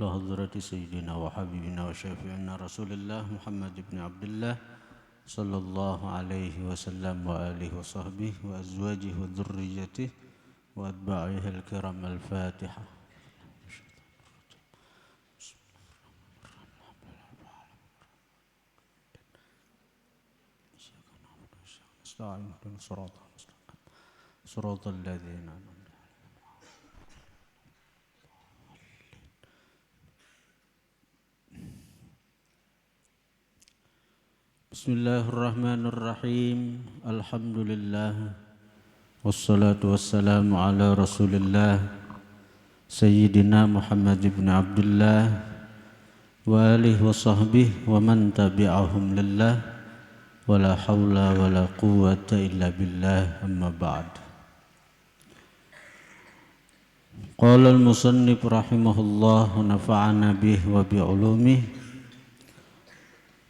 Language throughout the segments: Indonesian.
إلى حضرة سيدنا وحبيبنا وشفيعنا رسول الله محمد بن عبد الله صلى الله عليه وسلم وآله وصحبه وأزواجه وذريته وأتباعه الكرام. الفاتحة. صراط الذين أنعمت Bismillahirrahmanirrahim. Alhamdulillah wassalatu wassalamu ala Rasulillah Sayyidina Muhammad ibn Abdullah wa alihi wa sahbihi wa man tabi'ahum lillah wa la hawla wa la quwwata illa billah, amma ba'd. Qala al-musannif rahimahullah wa nafa'ana bihi wa bi'ulumihi.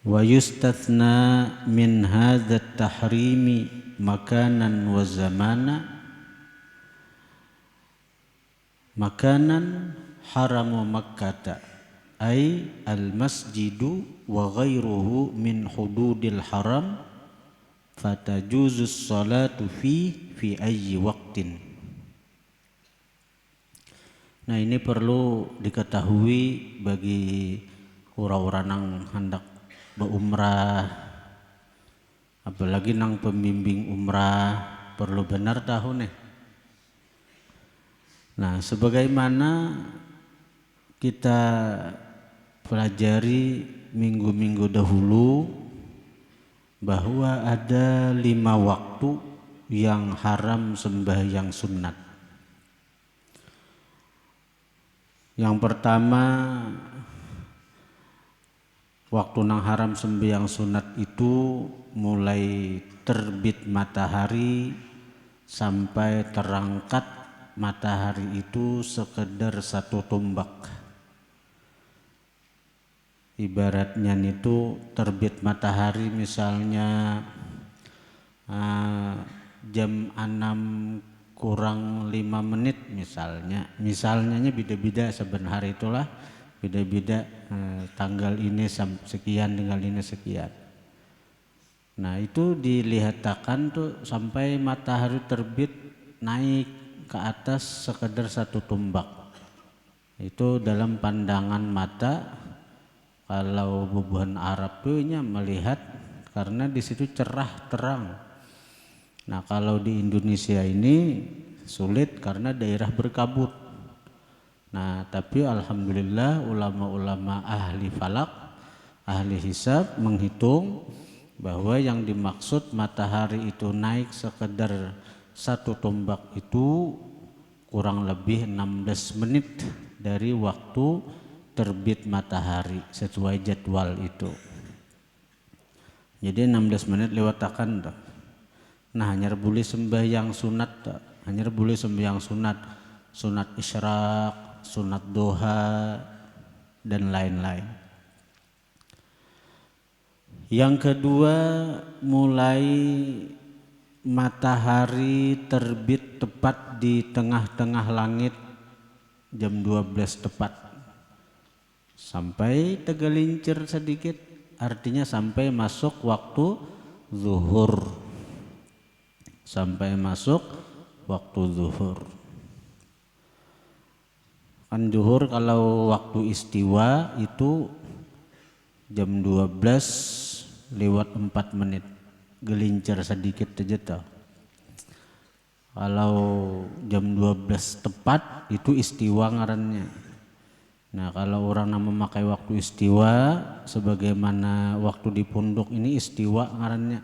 Wa yustathna min hadha at-tahrimi makanan wa zamana. Makanan haramu Makkah ay al-masjidu wa ghairuhu min hududil haram fatajuzus salatu fi ayyi waqtin. Nah, ini perlu diketahui bagi orang-orang yang hendak berumrah, apalagi nang pembimbing umrah, perlu benar tahu nih. Nah, sebagaimana kita pelajari minggu-minggu dahulu bahwa ada 5 waktu yang haram sembahyang sunat. Yang pertama, waktu nang haram sembahyang sunat itu mulai terbit matahari sampai terangkat matahari itu sekedar 1 tombak. Ibaratnya itu terbit matahari misalnya jam 6 kurang 5 menit misalnya beda-beda sebenarnya itulah beda-beda tanggal ini sekian dengan ini sekian. Nah, itu dilihatkan tuh sampai matahari terbit naik ke atas sekedar 1 tombak. Itu dalam pandangan mata. Kalau bubuhan Arab tuh melihat karena di situ cerah terang. Nah, kalau di Indonesia ini sulit karena daerah berkabut. Nah, tapi alhamdulillah ulama-ulama ahli falak, ahli hisab menghitung bahwa yang dimaksud matahari itu naik sekedar 1 tombak itu kurang lebih 16 menit dari waktu terbit matahari sesuai jadwal itu. Jadi 16 menit lewatakan dah. Nah, hanya boleh sembahyang sunat dah. Hanya boleh sembahyang sunat isyraq, sunat duha dan lain-lain. Yang kedua, mulai matahari terbit tepat di tengah-tengah langit jam 12 tepat sampai tergelincir sedikit, artinya sampai masuk waktu zuhur. Sampai masuk waktu zuhur. Kan zuhur kalau waktu istiwa itu jam 12 lewat 4 menit, gelincir sedikit aja tuh. Kalau jam 12 tepat itu istiwa ngarannya. Nah, kalau orang yang memakai waktu istiwa sebagaimana waktu di punduk ini istiwa ngarannya.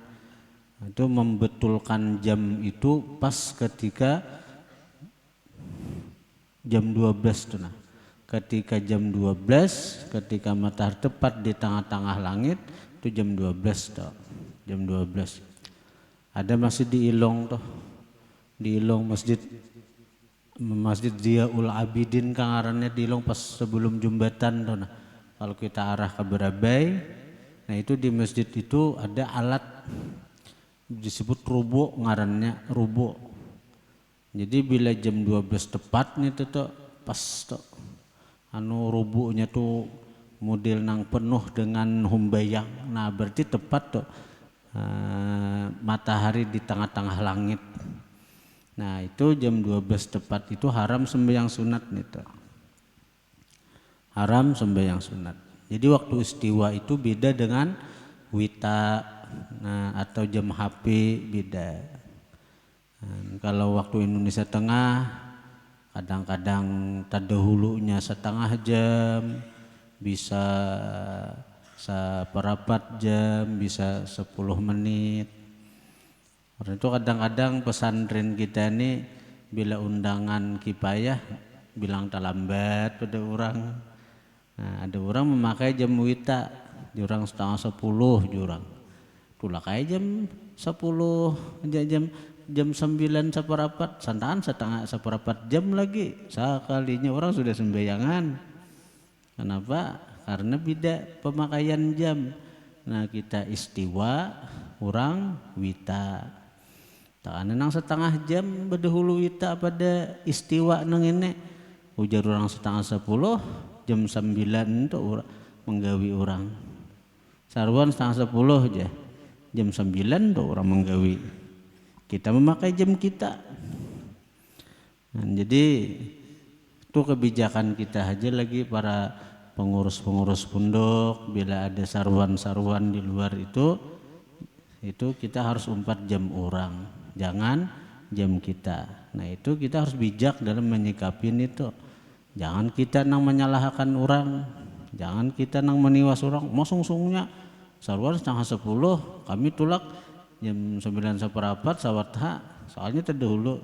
Itu membetulkan jam itu pas ketika jam 12 tuh. Nah, ketika jam 12, ketika matahari tepat di tengah-tengah langit itu jam 12 tuh. Jam 12. Ada masjid di Ilong tuh. Di Ilong Masjid Ziaul Abidin kangarannya di Ilong pas sebelum jembatan tuh. Nah, kalau kita arah ke Berabai, nah itu di masjid itu ada alat disebut rubo, ngarannya rubo. Jadi bila jam 12 tepat nih tuh pas tuh anu rubuhnya tuh model nang penuh dengan humbayang. Nah berarti tepat tuh matahari di tengah-tengah langit. Nah itu jam 12 tepat itu haram sembahyang sunat nih tuh. Haram sembahyang sunat. Jadi waktu istiwa itu beda dengan wita, nah atau jam HP beda. Kalau waktu Indonesia Tengah kadang-kadang terdahulunya setengah jam, bisa seperempat jam, bisa 10 menit. Karena itu kadang-kadang pesantren kita ini bila undangan kipayah bilang terlambat pada orang. Nah, ada orang memakai jam wita, jurang setengah 10 jurang. Tulah kayak jam 10, jam 9 seperempat, santaan setengah seperempat jam lagi. Sekalinya orang sudah sembayangan. Kenapa? Karena beda pemakaian jam. Nah kita istiwa, orang wita. Tak nang setengah jam berdahulu wita pada istiwa nang ini. Ujar orang setengah 10, jam 9 itu menggawi orang. Sarwan setengah 10 aja, jam 9 tuh orang menggawi. Kita memakai jam kita. Nah, jadi itu kebijakan kita aja lagi para pengurus-pengurus pondok, bila ada sarwan-sarwan di luar itu kita harus umpat jam orang, jangan jam kita. Nah itu kita harus bijak dalam menyikapin itu. Jangan kita nang menyalahkan orang, jangan kita nang meniwas orang. Masung-sungnya sarwan setengah 10, kami tulak jam 9 seperempat sawatha. Soalnya terdahulu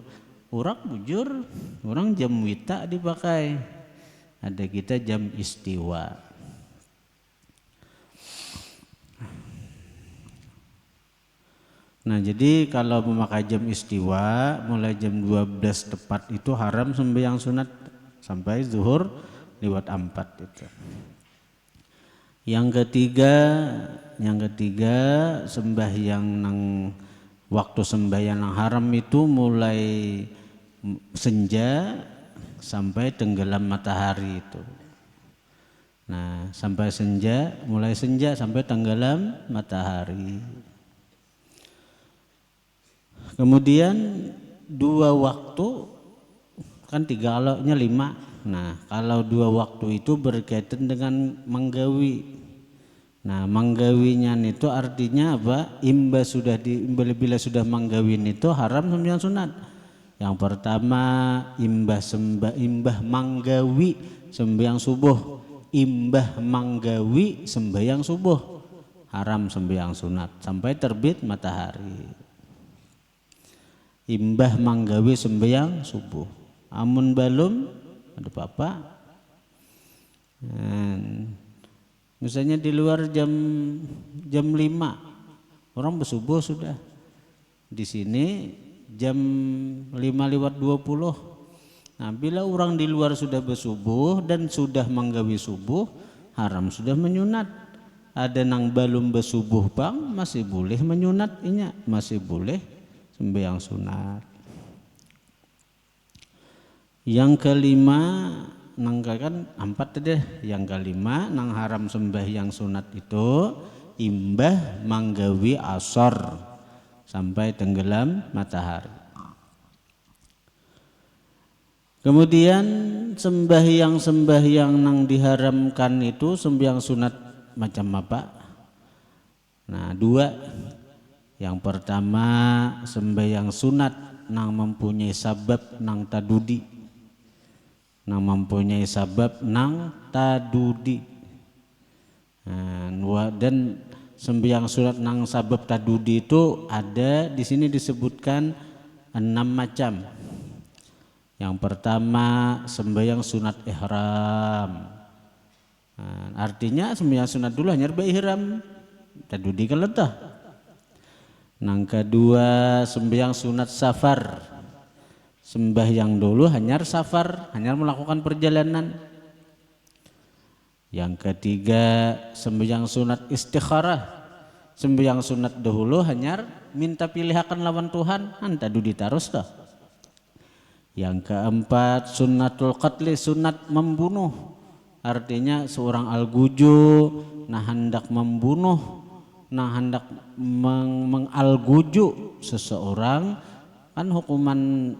orang bujur, orang jam wita dipakai. Ada kita jam istiwa. Nah jadi kalau memakai jam istiwa mulai jam 12 tepat itu haram sembahyang sunat sampai zuhur lewat 4 itu. Yang ketiga sembahyang nang waktu sembahyang nang haram itu mulai senja sampai tenggelam matahari itu. Nah sampai senja, mulai senja sampai tenggelam matahari. Kemudian 2 waktu kan 3 kalaunya 5. Nah kalau 2 waktu itu berkaitan dengan manggawi. Nah manggawinya itu artinya apa? Bila sudah manggawin itu haram sembahyang sunat. Yang pertama imbah manggawi sembahyang subuh, imbah manggawi sembahyang subuh haram sembahyang sunat sampai terbit matahari. Imbah manggawi sembahyang subuh, amun balum ada apa-apa. Misalnya di luar jam 5 orang bersubuh sudah, di sini jam 5:20. Nah bila orang di luar sudah bersubuh dan sudah manggawi subuh, haram sudah menyunat. Ada nang balum bersubuh bang masih boleh menyunat inya, masih boleh sembahyang sunat. Yang kelima nang kan 4 deh. Yang kelima nang haram sembahyang sunat itu imbah manggawi asar sampai tenggelam matahari. Kemudian sembahyang nang diharamkan itu sembahyang sunat macam apa? Nah 2. Yang pertama sembahyang sunat nang mempunyai sabab nang tadudi. Nang mempunyai sabab nang tadudi. Nah, dan sembahyang sunat nang sabab tadudi itu ada di sini disebutkan 6 macam. Yang pertama sembahyang sunat ihram. Nah, artinya sembahyang sunat dulu hanya ihram, tadudi kan letah. Nang kedua sembahyang sunat safar. Sembahyang dulu hanya safar, hanya melakukan perjalanan. Yang ketiga sembahyang sunat istikharah. Sembahyang sunat dahulu hanya minta pilihakan lawan Tuhan, anta dudi terus dah. Yang keempat sunnatul qatli, sunat membunuh. artinya seorang alguju nah hendak membunuh, nah hendak mengalguju seseorang, kan hukuman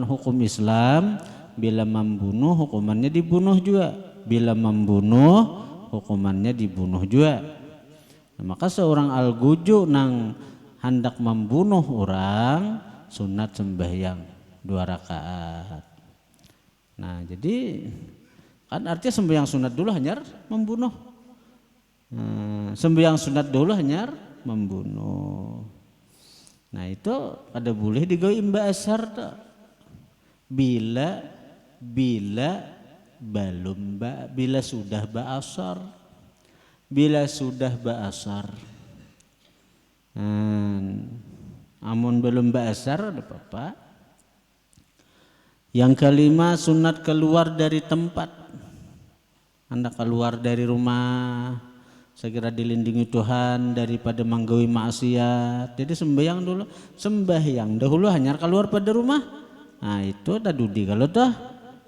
hukum Islam bila membunuh hukumannya dibunuh juga, bila membunuh hukumannya dibunuh juga. Nah, maka seorang alguju nang hendak membunuh orang sunat sembahyang 2 rakaat. Nah jadi kan artinya sembahyang sunat dulu hanyar membunuh. Sembahyang sunat dulu hanyar membunuh. Nah itu ada boleh digawe imba asar tak? Bila sudah ba'asar. Bila sudah ba'asar. Amun belum ba'asar ada apa-apa. Yang kelima sunat keluar dari tempat. Anda keluar dari rumah, segera dilindungi Tuhan daripada menggawi maksiat. Jadi sembahyang dahulu hanya keluar pada rumah. Nah itu ada dudi kalau toh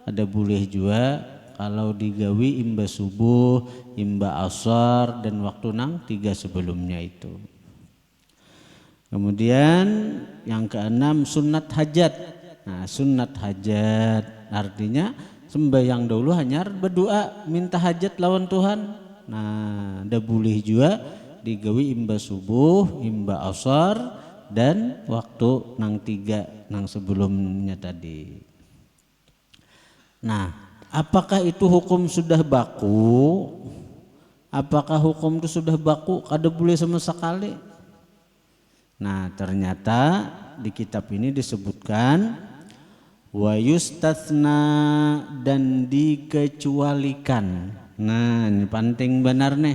ada boleh juga kalau digawi imba subuh, imba asar dan waktu nang 3 sebelumnya itu. Kemudian yang keenam sunat hajat. Nah sunat hajat artinya sembahyang dahulu hanya berdoa minta hajat lawan Tuhan. Nah ada boleh juga digawi imba subuh, imba asar dan waktu nang 3 nang sebelumnya tadi. Nah apakah itu hukum sudah baku? Apakah hukum itu sudah baku? Kada boleh sama sekali. Nah ternyata di kitab ini disebutkan wa yustatsna dan dikecualikan. Nah ini penting benar nih.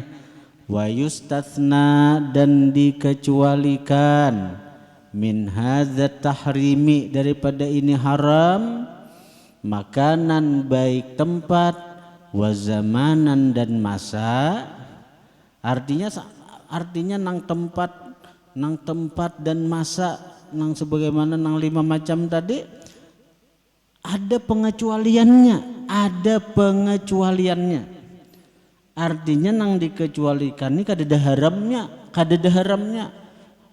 Wa yustatsna dan dikecualikan min hadzat tahrimi daripada ini haram makanan baik tempat wa zamanan dan masa. Artinya nang tempat dan masa nang sebagaimana nang 5 macam tadi ada pengecualiannya, artinya nang dikecualikan ini kada ada haramnya.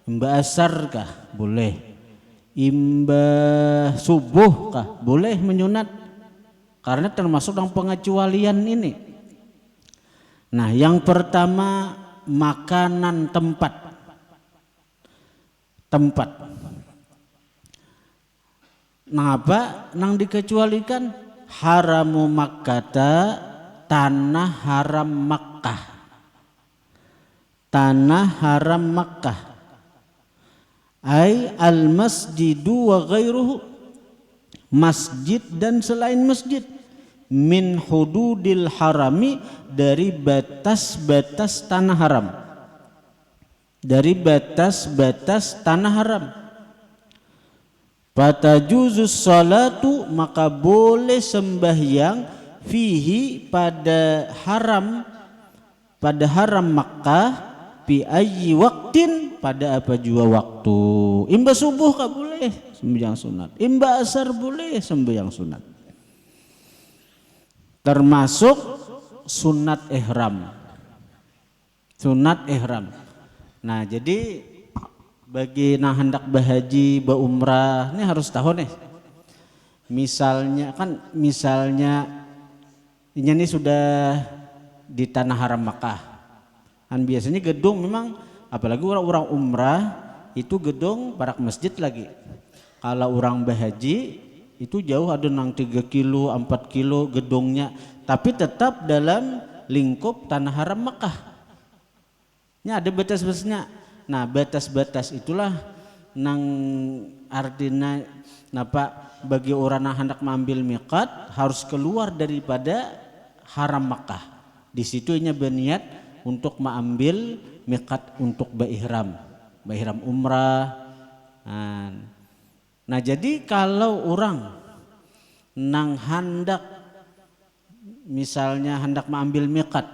Imba asar kah boleh, imba subuh kah boleh menyunat karena termasuk dalam pengecualian ini. Nah yang pertama makanan tempat. Napa nang dikecualikan haramu Makkata tanah haram Makkah ai al masjidu wa ghairuhu masjid dan selain masjid min hududil harami dari batas-batas tanah haram fatajuzus salatu maka boleh sembahyang fihi pada haram Makkah fi ayyi waqtin pada apa jua waktu. Imba subuh kah boleh sembahyang sunat, imba asar boleh sembahyang sunat, termasuk sunat ihram. Nah jadi bagi yang hendak berhaji, berumrah ini harus tahu nih. Misalnya ini sudah di tanah haram Makkah. Kan biasanya gedung memang apalagi orang umrah itu gedung barak masjid lagi. Kalau orang berhaji itu jauh ada nang 3 kilo, 4 kilo gedungnya, tapi tetap dalam lingkup tanah haram Makkah. Ini ada batas-batasnya. Nah batas-batas itulah nang artinya napa bagi orang yang hendak mengambil miqat harus keluar daripada haram Makkah. Di situ nya berniat untuk mengambil miqat untuk berihram umrah. Nah jadi kalau orang nang misalnya hendak mengambil miqat,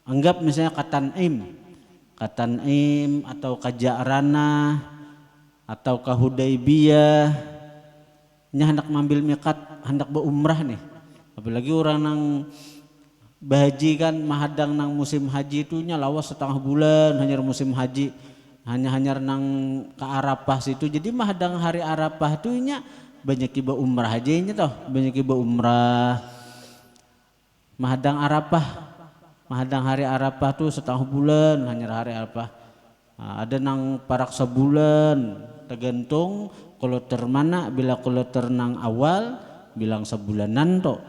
anggap misalnya Katanim atau Kajarana atau Hudaibiyah, nya hendak mengambil miqat, hendak berumrah nih. Apalagi orang nang bahaji kan mahadang nang musim haji itu nya lawas setengah bulan hanya musim haji hanya nang ke Arafah situ jadi mahadang hari Arafah tuh nya banyak iba umrah aja nya toh banyak iba umrah mahadang Arafah mahadang hari Arafah tuh setengah bulan hanya hari Arafah. Nah, ada nang parak sebulan tergantung kalau termana bila kalau ternang awal bilang sebulanan toh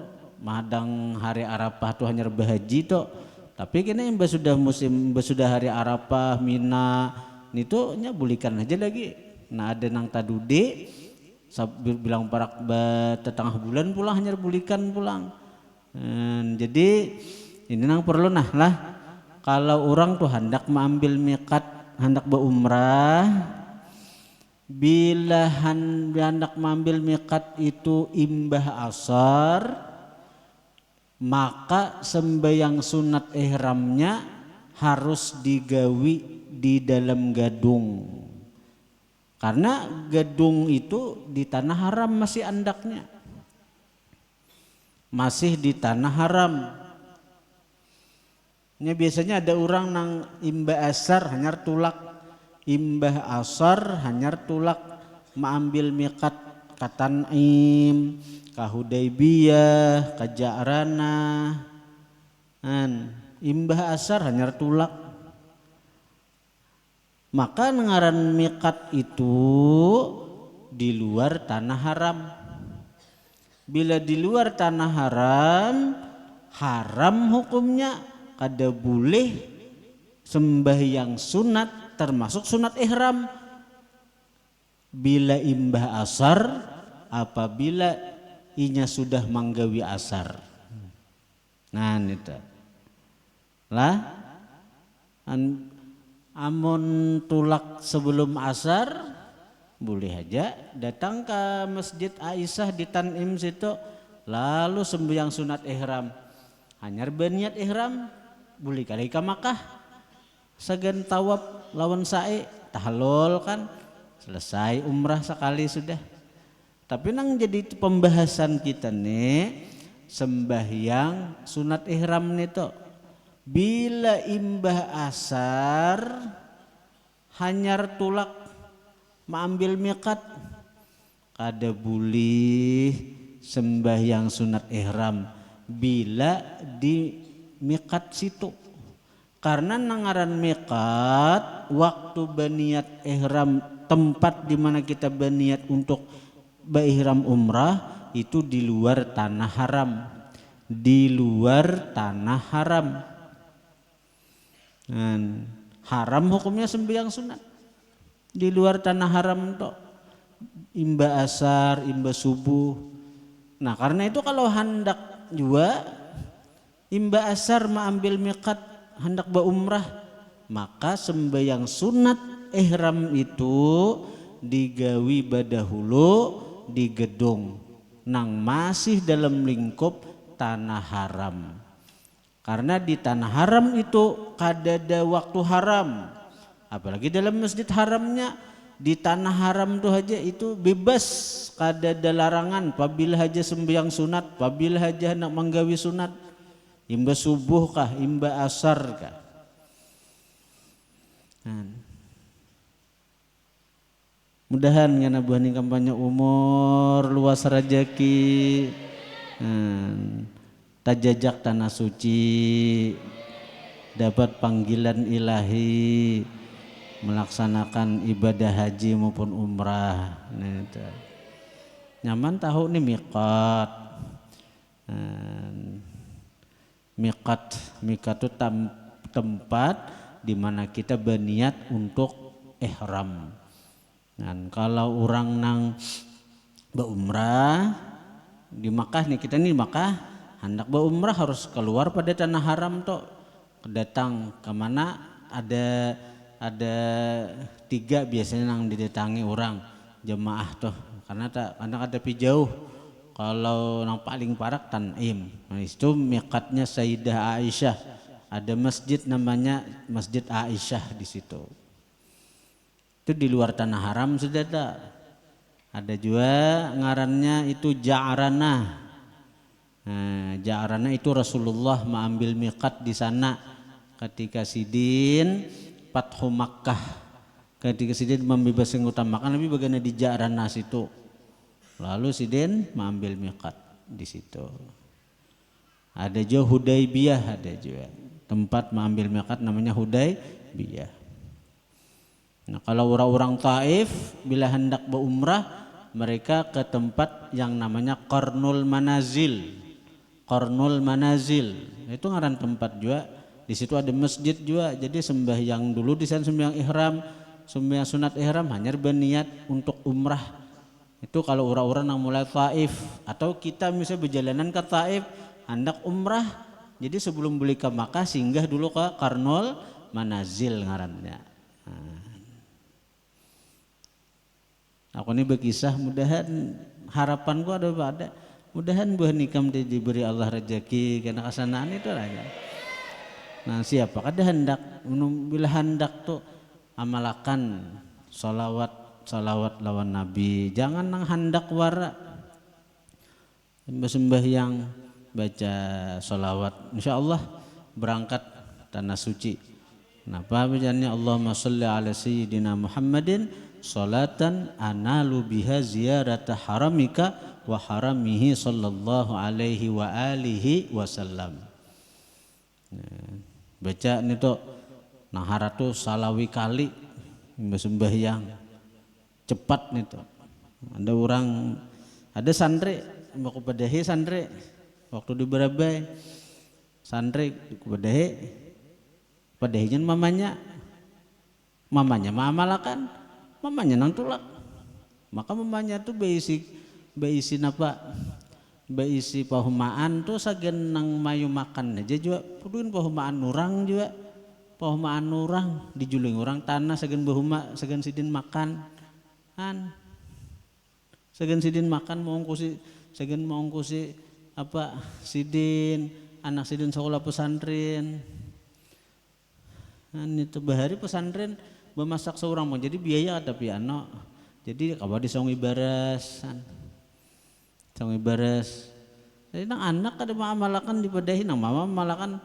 mahadang hari Arafah tuh hanya berhaji toh tapi kini yang sudah musim sudah hari Arafah Mina itu nya bulikan aja lagi. Nah ada nang tadude bilang parak tetengah bulan pulang hanya bulikan pulang. Jadi ini nang perlu nah lah kalau orang tuh hendak mengambil miqat hendak berumrah bila hendak mengambil miqat itu imbah asar maka sembahyang sunat ihramnya harus digawi di dalam gadung karena gadung itu di tanah haram masih andaknya masih di tanah haram. Ini biasanya ada orang nang imbah asar hanyar tulak imbah asar hanyar tulak mengambil miqat ka Tan'im ka Hudaybiyah ka Ja'rana imbah asar hanyar tulak maka ngaran miqat itu di luar tanah haram. Bila di luar tanah haram hukumnya kada boleh sembahyang sunat termasuk sunat ihram bila imbah asar apabila inya sudah manggawi asar. Nah itu lah amun tulak sebelum asar boleh aja datang ke Masjid Aisyah di Tan'im situ lalu sembahyang sunat ihram hanyar berniat ihram boleh kali ke Makkah sagan tawaf lawan sa'i tahlul kan selesai umrah sekali sudah. Tapi nang jadi pembahasan kita nih sembahyang sunat ihram nih to bila imbah asar hanyar tulak mengambil miqat kada boleh sembahyang sunat ihram bila di miqat situ karena nangaran miqat waktu berniat ihram tempat di mana kita berniat untuk berihram umrah itu di luar tanah haram di luar tanah haram. Haram hukumnya sembahyang sunat di luar tanah haram toh imba asar imba subuh. Nah karena itu kalau hendak juga imba asar mengambil miqat hendak berumrah maka sembahyang sunat ihram itu digawi badahulu di gedung nang masih dalam lingkup tanah haram karena di tanah haram itu kadada waktu haram. Apalagi dalam masjid haramnya di tanah haram tuh aja itu bebas kada ada larangan apabila aja sembahyang sunat apabila aja nak menggawi sunat imba subuh kah imba asar kah. Mudahan ngana buahning kampanye umur luas rajaki tajajak tanah suci dapat panggilan ilahi melaksanakan ibadah haji maupun umrah. Nyaman tahu nih miqat. Miqat itu tempat di mana kita berniat untuk ihram. Dan kalau orang nang berumrah di Makkah nih kita nih Makkah hendak berumrah harus keluar pada tanah haram toh datang ke mana ada 3 biasanya nang didatangi orang jemaah tuh karena ada pi jauh kalau nang paling parak Tan'im. Nah itu miqatnya Sayyidah Aisyah ada masjid namanya Masjid Aisyah di situ itu di luar tanah haram sudah ada juga ngarannya itu Ja'ranah Ja'arana itu Rasulullah mengambil miqat di sana ketika Sidin Fathu Makkah, ketika Sidin membebaskan utamakan Nabi bagaimana di Ja'arana situ, lalu Sidin mengambil miqat di situ. Ada juga Hudaybiyah, ada juga tempat mengambil miqat namanya Hudaybiyah. Nah, kalau orang-orang Taif bila hendak berumrah mereka ke tempat yang namanya Qarnul Manazil. Qarnul Manazil itu ngaran tempat juga. Di situ ada masjid juga. Jadi sembahyang dulu di sana, sembahyang ihram, sembahyang sunat ihram hanya berniat untuk umrah. Itu kalau orang-orang yang mulai Taif, atau kita misalnya berjalanan ke Taif hendak umrah. Jadi sebelum beli ke Makkah singgah dulu ke Qarnul Manazil ngarannya. Aku ini berkisah, mudahan harapanku ada pada mudahan buah nikam diberi Allah rezeki karena kesanaan itu aja. Nah siapa kada hendak bila hendak tuh amalakan salawat lawan Nabi, jangan nang hendak wara sembahyang baca salawat, insyaallah berangkat tanah suci. Kenapa bacaannya Allahumma sholli ala sayyidina Muhammadin salatan analu biha ziyarata haramika wa haramihi sallallahu alaihi wa alihi wasallam. Baca ini tuh nah haratu salawi kali sembahyang cepat nih tuh. Ada orang ada santri mau kepedahi santri waktu di Barabai santri kepedahi pedahinya mamanya mamalakan mamanya nang tulak, maka mamanya tuh beisi napa beisi pahumaan tuh sagen nang mayu makan aja juga puduin pahumaan orang juga pahumaan orang dijuling orang tanah sagen bahuma sagen Sidin makan kan sagen Sidin makan mau ngkusi sagen mau ngkusi apa Sidin anak Sidin sekolah pesantren kan itu bahari pesantren bemasak seorang mau jadi biaya tapi ano jadi kabar di songi baras jadi nang anak ada malakan dipadahi nang mama malakan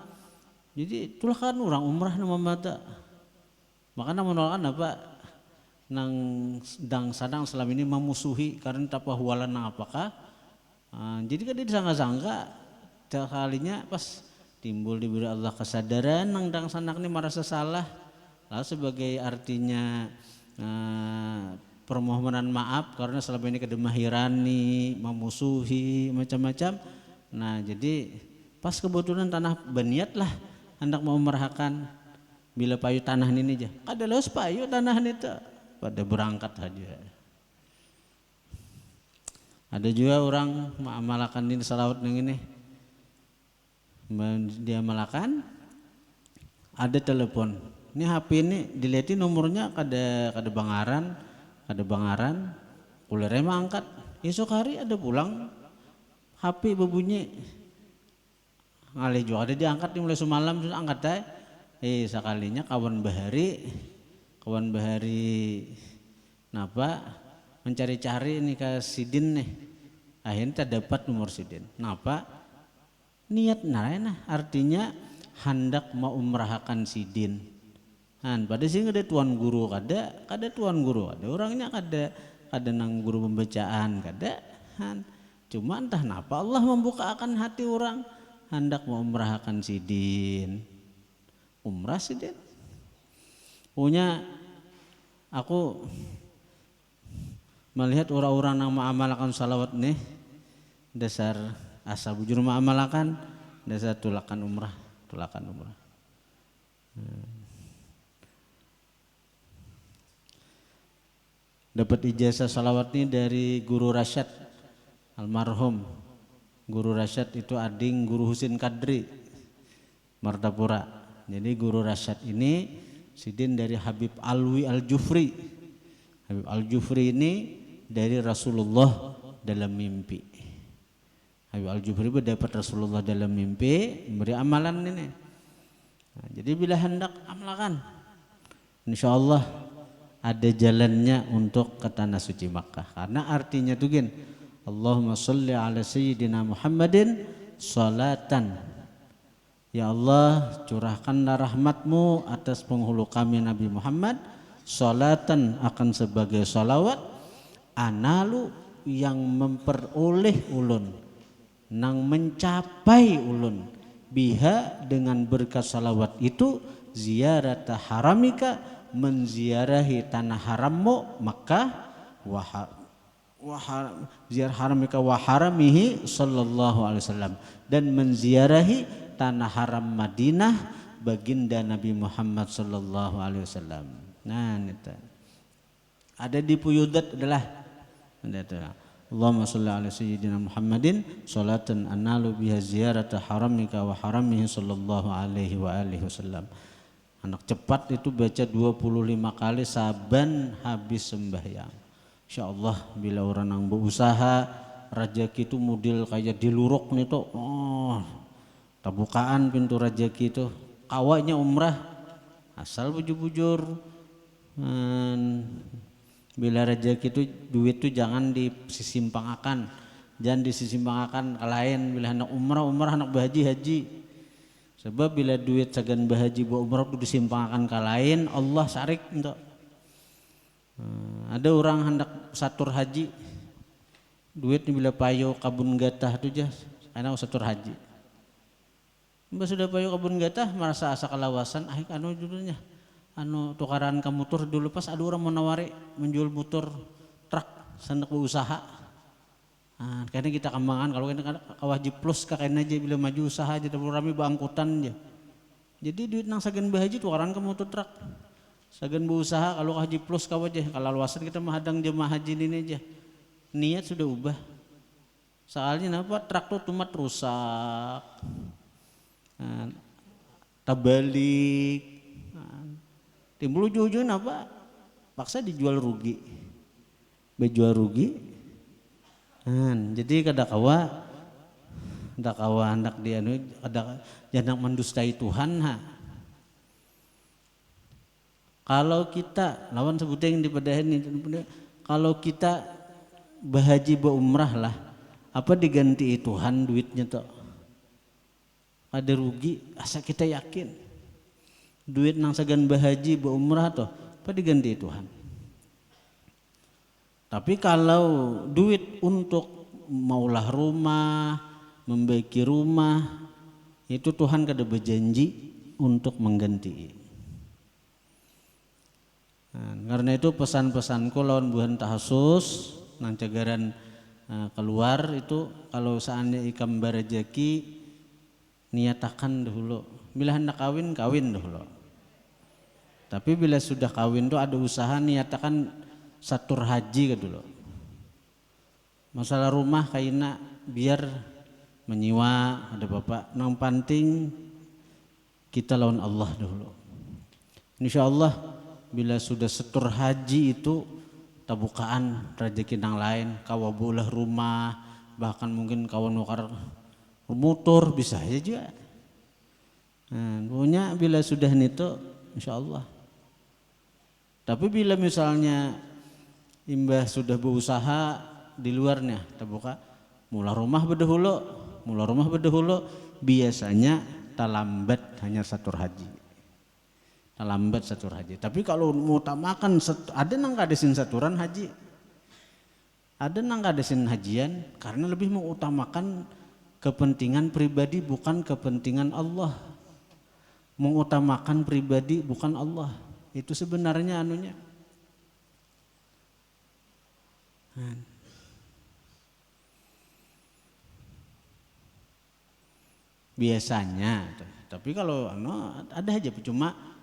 jadi itulah kan orang umrah nama mata makanya menolakan apa nang dang sadang selama ini memusuhi karena tak pahualan nang apakah jadi kan dia disangka-sangka kalinya pas timbul diberi Allah kesadaran nang dang sanak ini merasa salah. Lalu sebagai artinya permohonan maaf karena selama ini kedemahirani, memusuhi macam-macam. Nah jadi pas kebetulan tanah berniat lah hendak mau merahkan bila payu tanah ini aja. Ada los payu tanah ini tuh pada berangkat aja. Ada juga orang mengamalkan ini salawat yang ini. Dia malakan ada telepon. Ini HP ini dilihatin nomornya kada bangaran, kulere mah angkat. Esok hari ada pulang HP berbunyi. Ngalih juga ada diangkat mulai semalam sudah angkat sekalinya kawan bahari napa mencari-cari ini ke Sidin nih. Akhirnya dapat nomor Sidin. Napa? Niat narena artinya hendak mau umrahkan Sidin. Pada sini ada tuan guru kada tuan guru ada orangnya kada nang guru pembacaan kada cuma entah napa Allah membukakan hati orang hendak mau umrahkan Sidin umrah Sidin punya aku melihat orang-orang yang mengamalkan salawat nih dasar asa bujur mengamalkan dasar tulakan umrah dapat ijazah salawat ini dari Guru Rasyad almarhum. Guru Rasyad itu ading Guru Husin Kadri Martapura. Jadi Guru Rasyad ini Sidin dari Habib Alwi Al-Jufri. Habib Al-Jufri ini dari Rasulullah dalam mimpi. Habib Al-Jufri mendapat Rasulullah dalam mimpi memberi amalan ini. Nah, jadi bila hendak amalkan insyaallah ada jalannya untuk ke tanah suci Makkah karena artinya tuh gin Allahumma sholli ala sayyidina Muhammadin salatan. Ya Allah, curahkanlah rahmatmu atas penghulu kami Nabi Muhammad, salatan akan sebagai salawat, analu yang memperoleh ulun, nang mencapai ulun, biha dengan berkat salawat itu, ziarata haramika, menziarahi tanah harammu Makkah, ziarah haramika wa haramihi sallallahu alaihi wasallam, dan menziarahi tanah haram Madinah baginda Nabi Muhammad sallallahu alaihi wasallam. Nah, itu ada di Puyudat adalah Allahumma sholli ala sayyidina Muhammadin sholatan analu biha ziyarata haramika wa haramihi sallallahu alaihi wa alihi wasallam. Anak cepat itu baca 25 kali saban habis sembahyang. Insyaallah bila orang yang berusaha rezeki itu model kayak diluruk nih tuh, terbukaan pintu rezeki itu. Kawanya umrah asal bujur-bujur. Bila rezeki itu duit itu jangan disisimpangkan, jangan disisimpangkan ke lain. Bila hendak umrah hendak berhaji. Sebab bila duit sagan berhaji buat umrah itu disimpangkan ke lain, Allah sarik untuk. Ada orang hendak satur haji, duitnya bila payo kabun gatah tu jas, anak satur haji. Mbak sudah payo kabun gatah merasa asa kalawasan, judulnya. Tukaran ke motor dulu pas ada orang mau nawari menjual motor truk sendak berusaha. Karena kita kembangan kalau kita wajib plus kakaknya aja bila maju usaha aja terlalu rame bangkutan aja. Jadi duit nang sagan bahaji tukaran ke motor truk. Sagan berusaha kalau haji plus kau aja, kalau luasan kita menghadang jemaah haji ini aja. Niat sudah ubah. Soalnya apa? Truk tuh tumat rusak. Terbalik. Timbul ujung-ujungnya apa? Paksa dijual rugi. Bejual rugi. Jadi kada kawa hendak dia kada jangan mendustai Tuhan Kalau kita lawan sebutnya yang di padahan ini, kalau kita berhaji berumrah lah, apa diganti Tuhan duitnya tuh? Ada rugi, asa kita yakin. Duit nang sagan berhaji berumrah tuh, apa diganti Tuhan? Tapi kalau duit untuk maulah rumah, membaiki rumah, itu Tuhan kada berjanji untuk mengganti. Karena itu pesan-pesanku lawan buhan tahasus nang cagaran keluar itu kalau seandainya ikam barajaki niatakan dahulu. Bila hendak kawin dahulu. Tapi bila sudah kawin tuh ada usaha niatakan satur haji ke dulu. Masalah rumah kaina biar menyiwa ada bapak nang penting kita lawan Allah dahulu. Insyaallah bila sudah setur haji itu tabukaan rezeki nang lain, kawabulah rumah, bahkan mungkin kawan nukar motor bisa aja. Punya bila sudah itu insyaallah. Tapi bila misalnya imbah sudah berusaha di luarnya, terbuka mula rumah berdahulu biasanya terlambat hanya satur haji. Lambat satur haji. Tapi kalau mau utamakan ada nang kadesin saturan haji. Ada nang kadesin hajian karena lebih mengutamakan kepentingan pribadi bukan kepentingan Allah. Mengutamakan pribadi bukan Allah. Itu sebenarnya anunya. Biasanya, tapi kalau ada aja cuma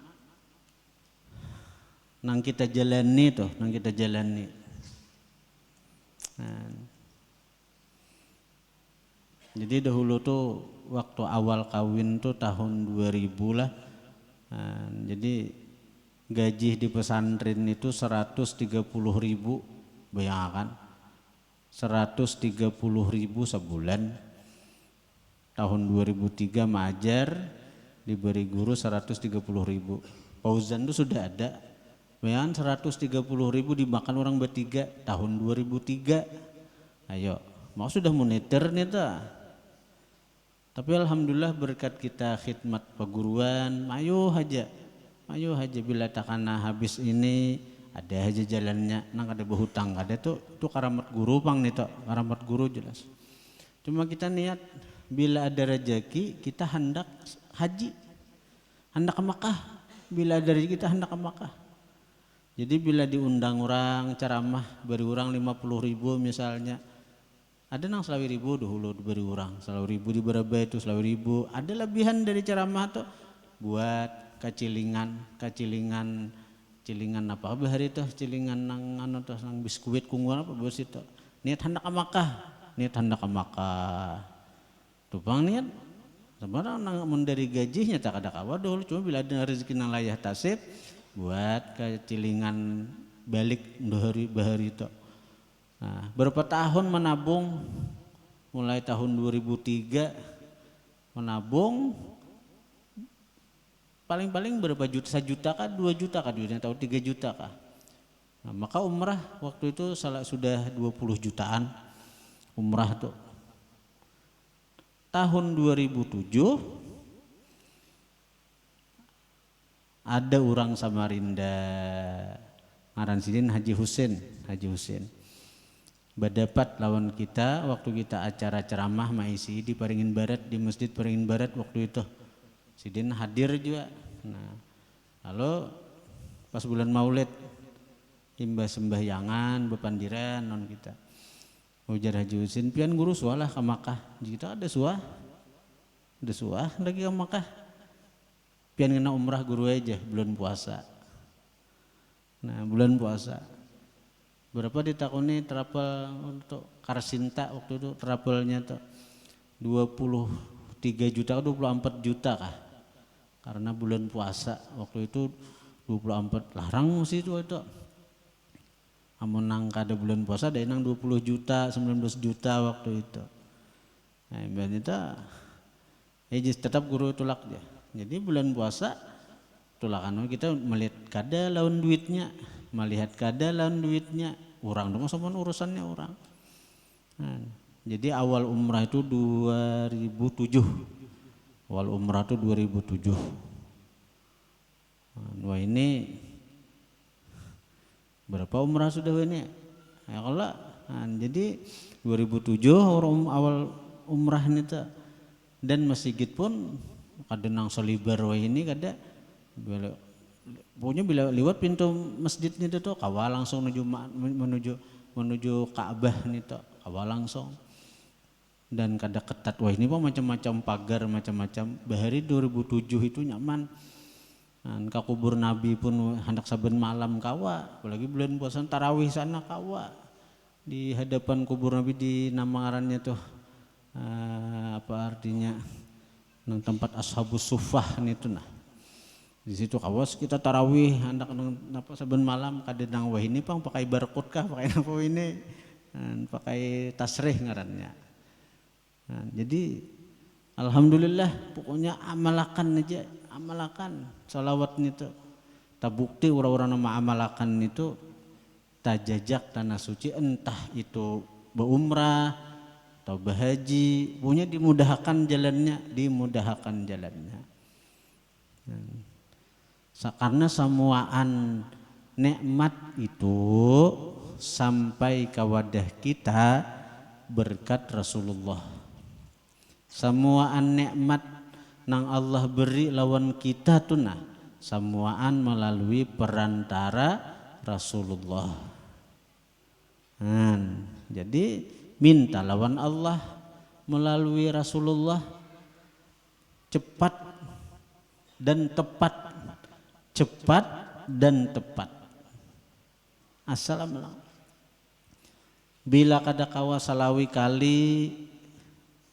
nang kita jalani. Jadi dahulu tuh waktu awal kawin tuh tahun 2000 lah. Jadi gaji di pesantren itu 130.000, bayangkan 130.000 sebulan. Tahun 2003 mengajar diberi guru 130.000. Pauzan itu sudah ada. Bayangkan 130.000 dimakan orang bertiga tahun 2003. Ayo, mau sudah moneter nih ta. Tapi alhamdulillah berkat kita khidmat perguruan, ayo aja bila takana habis ini ada aja jalannya, nang ada berhutang ada tuh karamat guru bang nih tuh, karamat guru jelas. Cuma kita niat bila ada rezeki kita hendak haji, hendak ke Makkah, bila ada rezeki kita hendak ke Makkah. Jadi bila diundang orang ceramah beri orang 50.000 misalnya, ada nang 1.000 dahulu diberi orang 1.000 di berapa itu 1.000, ada lebihan dari ceramah tuh buat cilingan apa hari itu cilingan nang anu tuh nang biskuit kungguan apa bos itu niat hendak ke Makkah tuh bang niat sebenarnya nang dari gajinya tak ada kawa dulu, cuma bila ada rezeki nang layah tasib buat kecilingan balik bahari itu. Nah, berapa tahun menabung, mulai tahun 2003 menabung paling-paling berapa juta, 1 juta kah, 2 juta kah duitnya, atau 3 juta kah. Nah, maka umrah waktu itu sudah 20 jutaan umrah tuh. Tahun 2007 ada orang Samarinda ngaran sidin Haji Husin berdapat lawan kita waktu kita acara ceramah maisi di Paringin Barat, di Masjid Paringin Barat waktu itu sidin hadir juga. Nah, lalu pas bulan Maulid imbah sembahyangan bepandiran non kita ujar Haji Husin pian guru sualah ke Makkah, kita ada suah lagi ke Makkah, pian kena umrah guru aja bulan puasa. Nah bulan puasa berapa ditakuni travel untuk Karsinta waktu itu travelnya tuh 23 juta 24 juta kah, karena bulan puasa waktu itu 24 larang sih itu amun nang kada bulan puasa ada nang 20 juta 19 juta waktu itu. Nah itu tetap guru tulak dia. Jadi bulan puasa tulakan kita melihat kada lawan duitnya, orang dong sama urusannya orang. Nah, jadi awal umrah itu 2007. Wah ini berapa umrah sudah ini? Ya kalau jadi 2007 orang awal umrah ini tuh, dan masjid pun kada nang solibar wah ini kada pokoknya bila lewat pintu masjid itu tuh kawal langsung menuju Ka'bah nih tuh kawal langsung, dan kada ketat wah ini macam-macam pagar macam-macam. Bahari 2007 itu nyaman. Ke kubur Nabi pun hendak saben malam kawa, apalagi bulan puasa tarawih sana kawa di hadapan kubur Nabi di nama ngarannya tuh apa artinya nang tempat ashabus suffah itu nah. Di situ kawas kita tarawih hendak napa saben malam kada nang wah ini pang pakai barcode kah pakai apa ini pakai tasrih ngarannya. Nah, jadi alhamdulillah pokoknya amalakan salawat itu tak bukti orang-orang nama amalakan itu tak jajak tanah suci entah itu berumrah atau berhaji punya dimudahkan jalannya. Karena semuaan nikmat itu sampai ke wadah kita berkat Rasulullah. Semuaan nikmat nang Allah beri lawan kita tuh nah semuaan melalui perantara Rasulullah. Jadi minta lawan Allah melalui Rasulullah cepat dan tepat. Assalamualaikum. Bila kada kawa salawi kali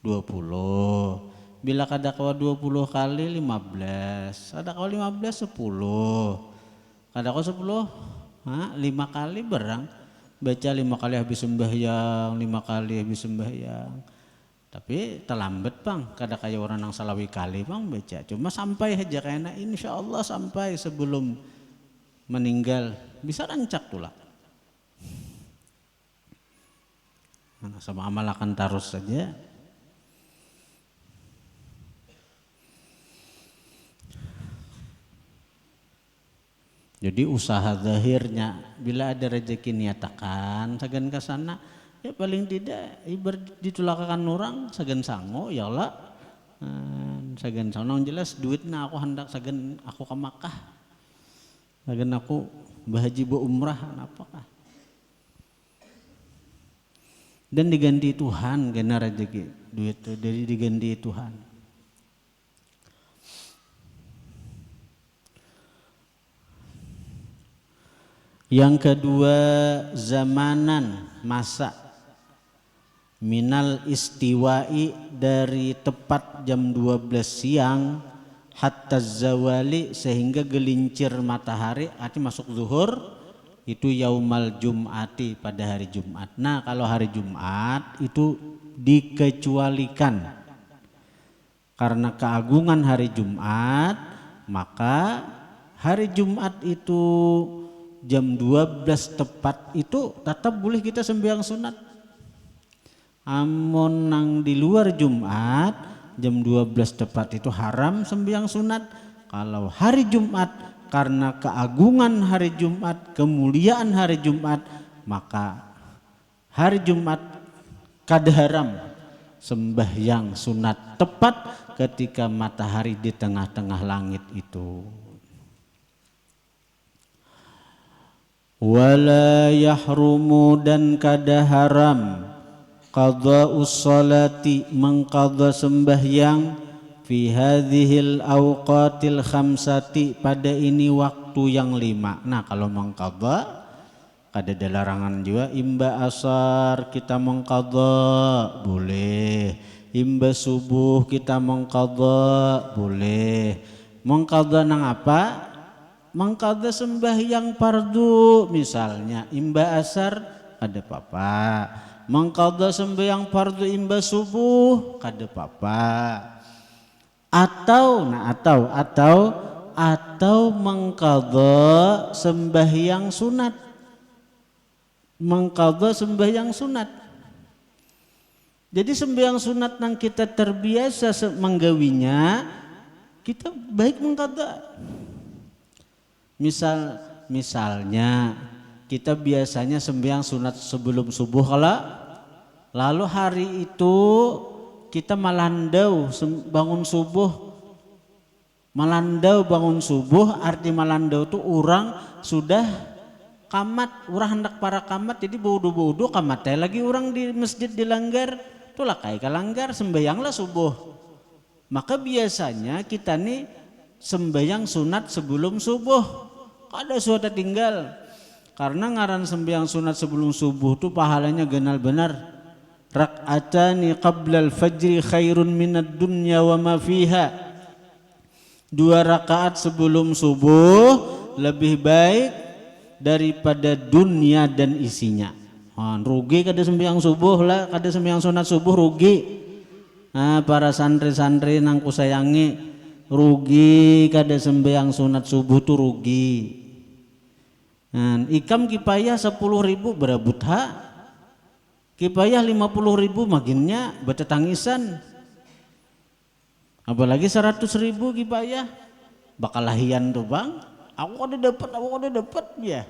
20, bila kada kawa 20 kali 15, kada kawa 15 10, kada kawa 10 5 kali berang baca 5 kali habis sembahyang, 5 kali habis sembahyang. Tapi terlambat bang, kada kayak orang yang salawi kali bang baca. Cuma sampai aja kayaknya insya Allah sampai sebelum meninggal bisa rancak tulak. Sama amalakan terus saja. Jadi usaha zahirnya bila ada rezeki niatakan sagan ke sana ya paling tidak ibarat ditulakakan orang sagan sango ya Allah sagan sango jelas duitnya aku hendak sagan aku ke Makkah sagan aku bahaji bu umrah apakah dan diganti Tuhan karena rezeki duit itu dari diganti Tuhan. Yang kedua zamanan masa minal istiwa'i dari tepat jam 12 siang hatta zawali sehingga gelincir matahari artinya masuk zuhur itu yaumal jum'ati pada hari Jumat. Nah kalau hari Jumat itu dikecualikan karena keagungan hari Jumat maka hari Jumat itu jam 12 tepat itu tetap boleh kita sembahyang sunat. Amun nang di luar Jumat jam 12 tepat itu haram sembahyang sunat. Kalau hari Jumat karena keagungan hari Jumat, kemuliaan hari Jumat, maka hari Jumat kada haram sembahyang sunat tepat ketika matahari di tengah-tengah langit itu. Wala yahrumu dan kada haram qada'us salati mengqadha sembahyang fi hadhil awqatil khamsati pada ini waktu yang 5. Nah kalau mengqadha kada ada larangan juga imba asar kita mengqadha boleh, imba subuh kita mengqadha boleh. Mengqadha nang apa? Mengqadha sembahyang fardu misalnya imba asar kada apa-apa, mengqadha sembahyang fardu imba subuh kada apa-apa, atau mengqadha sembahyang sunat, mengqadha sembahyang sunat. Jadi sembahyang sunat yang kita terbiasa menggawinya kita baik mengqadha. Misalnya kita biasanya sembahyang sunat sebelum subuh lalu hari itu kita malandau bangun subuh arti malandau itu orang sudah kamat, orang hendak para kamat jadi bodoh kamat lagi orang di masjid dilanggar itulah kayak kalanggar sembahyanglah subuh. Maka biasanya kita nih sembahyang sunat sebelum subuh kada suatu tinggal karena ngaran sembahyang sunat sebelum subuh tu pahalanya genal benar. Rak'atani qablal fajri khairun minad dunya wa ma fiha. 2 rakaat sebelum subuh lebih baik daripada dunia dan isinya. Rugi kada sembahyang subuh lah, kada sembahyang sunat subuh rugi. Para santri-santri nang ku sayangi rugi kada sembahyang sunat subuh tu rugi. Ikam kipayah 10.000 berabut kipayah 50.000 makinnya baca tangisan, apalagi 100.000 kipayah bakal lahian tuh bang. Aku kada dapat ya.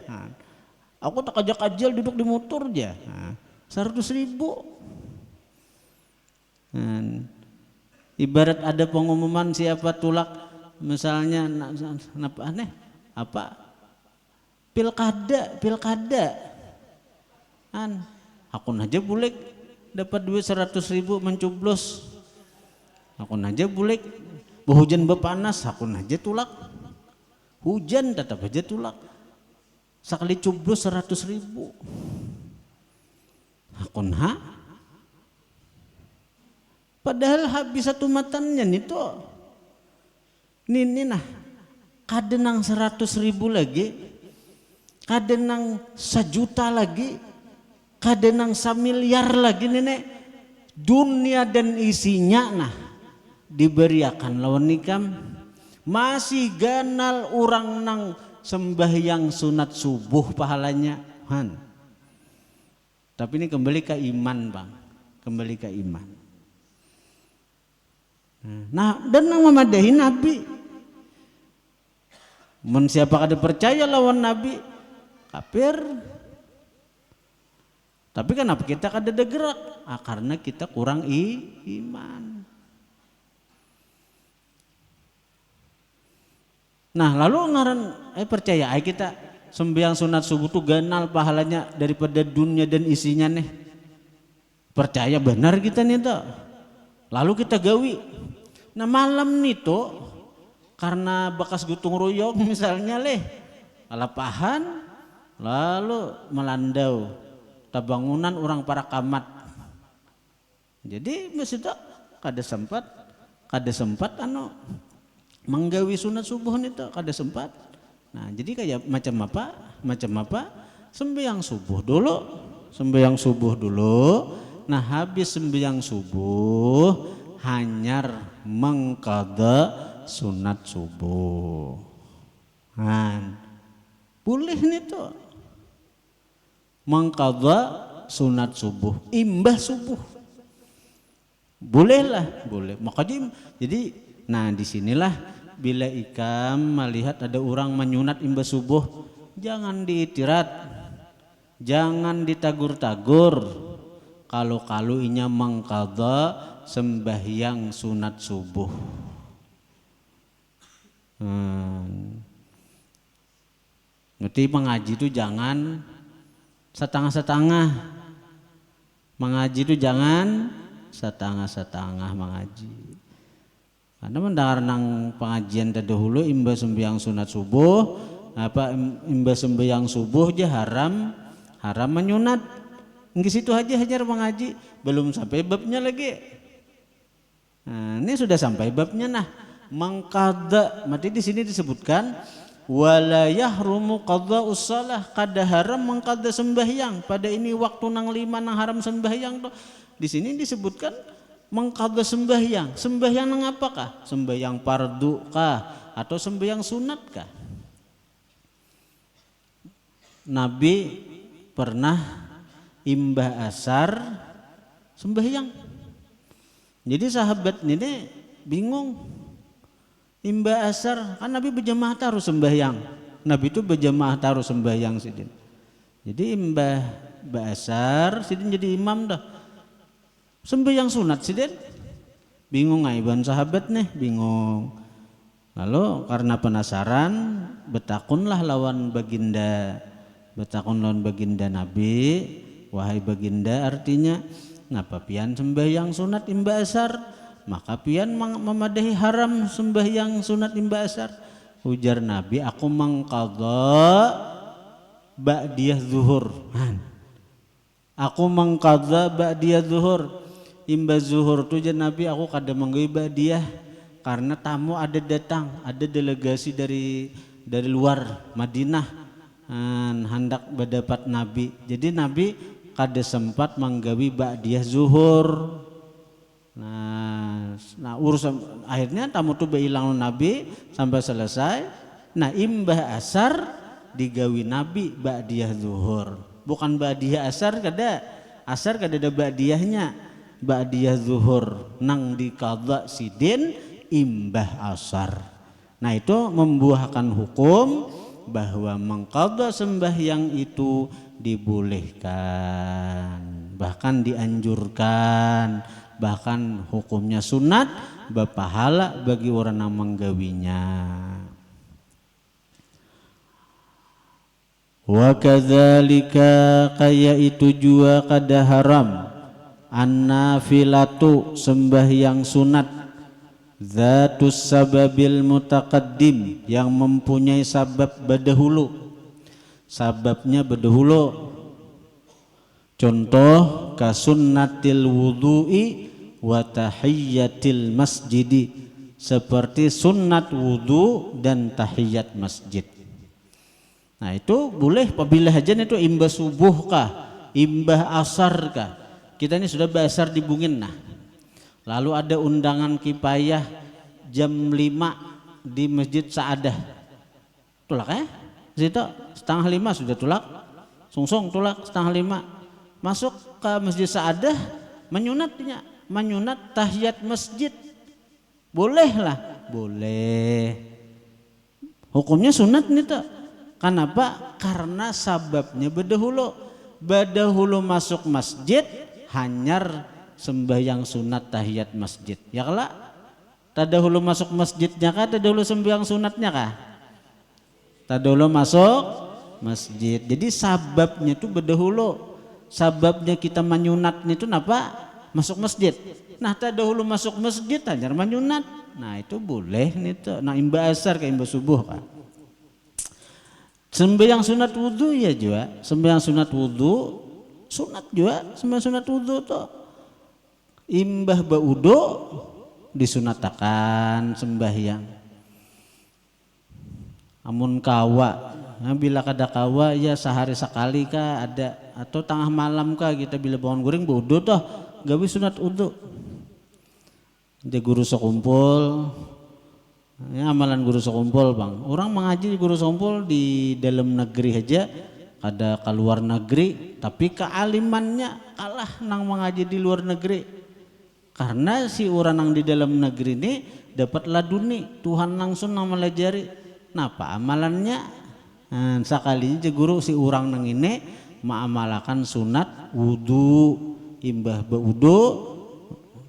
Aku tak ajak-ajal duduk di motor aja. 100.000. Ibarat ada pengumuman siapa tulak misalnya pilkada akun aja bulik dapat duit 100.000 mencoblos, akun aja bulik hujan bepanas akun aja tulak hujan tetap aja tulak sekali coblos 100.000 akun padahal habis satu matannya ini nah kadenang 100.000 lagi, kadenang 1 juta lagi, kadenang 1 miliar lagi nenek dunia dan isinya nah diberiakan lawan nikam masih ganal orang nang sembahyang sunat subuh pahalanya tapi ini kembali ke iman bang, kembali ke iman. Nah dan nang memadahi Nabi mun siapa kada percaya lawan Nabi kafir. Tapi kenapa kita kada ada gerak? Karena kita kurang iman. Nah lalu ngaran percaya kita sembahyang sunat subuh tuh ganal pahalanya daripada dunia dan isinya nih. Percaya benar kita nih tuh. Lalu kita gawi. Nah malam nih tuh karena bekas gotong royong misalnya kalapahan lalu melandau tabangunan orang para kamat. Jadi maksudnya kada sempat menggawi sunat subuh itu kada sempat. Nah jadi kayak macam apa sembahyang subuh dulu. Nah habis sembahyang subuh hanyar mengqadha sunat subuh. Boleh nih tuh mengqadha sunat subuh imbah subuh. Boleh. Makanya jadi disinilah bila ikam melihat ada orang menyunat imbah subuh, jangan diitirat, jangan ditagur-tagur. Kalau inya mengqadha sembahyang sunat subuh. Ngerti mengaji itu jangan setengah-setengah. Mengaji itu jangan setengah-setengah mengaji. Karena mendengar nang pengajian terdahulu imbah sembahyang sunat subuh, imbah sembahyang subuh aja haram menyunat. Nggak situ aja hajar mengaji, belum sampai babnya lagi. Nah, ini sudah sampai babnya mengqadha. Mati di sini disebutkan wala yahrumu qadha'us shalah, kada haram mengqadha sembahyang. Pada ini waktu nang 5 nang haram sembahyang tuh. Di sini disebutkan mengqadha sembahyang. Sembahyang nang apakah? Sembahyang fardu kah atau sembahyang sunat kah? Nabi pernah imbah asar sembahyang. Jadi sahabat ini bingung. Imbah asar kan Nabi berjamaah taruh sembahyang. Nabi itu berjamaah taruh sembahyang sidin. Jadi imbah asar sidin jadi imam dah. Sembahyang sunat sidin. Bingung aiban sahabat nih, bingung. Lalu karena penasaran betakunlah lawan baginda Nabi. Wahai baginda, artinya ngapa pian sembahyang sunat imbah asar? Maka pian memadahi haram sembahyang sunat imbah asar. Ujar Nabi, aku mengqadha ba'diyah zuhur. Aku mengqadha ba'diyah zuhur. Imbah zuhur tu jar Nabi aku kada menggawi ba'diyah karena tamu ada datang, ada delegasi dari luar Madinah hendak berdapat Nabi. Jadi Nabi kada sempat menggawi ba'diyah zuhur. Nah urusan akhirnya tamu tu beilang Nabi sampai selesai. Nah imbah asar digawi Nabi ba'diyah zuhur. Bukan ba'diyah asar kada ada ba'diyahnya. Ba'diyah zuhur nang diqadha sidin imbah asar. Nah itu membuahkan hukum bahwa mengqadha sembahyang itu dibolehkan, bahkan dianjurkan, bahkan hukumnya sunat, berpahala bagi orang yang menggawinya. Wa kadzalika kaya itu jua kada haram an-nafilatu sembahyang sunat zatus sababil mutaqaddim yang mempunyai sabab berdahulu. Sababnya berdahulu. Contoh kasunnatil wudu'i wa tahiyyatil masjidi, seperti sunnat wudu dan tahiyat masjid. Nah itu boleh apabila hajan itu imbah subuh kah, imbah asar kah. Kita ini sudah basar di Bungin lalu ada undangan kipayah jam 5 di Masjid Sa'adah. Tulak situ 4:30 sudah tulak, sungsung tulak 4:30. Masuk ke Masjid Sa'adah menyunat tahiyat masjid. Boleh. Hukumnya sunat nih tuh. Kenapa? Karena sababnya bedahulu masuk masjid hanyar sembahyang sunat tahiyat masjid. Ya kala? Tadahulu masuk masjidnya kah? Tadahulu sembahyang sunatnya kah? Tadahulu masuk masjid. Jadi sababnya itu bedahulu. Sababnya kita menyunat itu napa? Masuk masjid. Nah tadahulu masuk masjid hanyar menyunat. Nah itu boleh nih tuh. Nah imba asar ke imba subuh kah? Sembahyang sunat wudhu ya juga, sembahyang sunat wudhu, sunat juga, sembahyang sunat wudhu tuh imbah baudo disunatakan sembahyang. Amun kawa, nah bila kada kawa ya sehari sekali kah ada atau tengah malam kah kita bila bangun goreng baudo tuh gawe sunat wudhu. Dia guru sekumpul. Ya, amalan guru sekumpul bang. Orang mengaji guru sekumpul di dalam negeri aja, ada keluar negeri, tapi kealimannya kalah nang mengaji di luar negeri. Karena si orang nang di dalam negeri ini dapat laduni Tuhan langsung nang melajari. Napa amalannya? Nah, sekalinya je guru si orang nang ini mengamalkan sunat wudu, imbah baudo,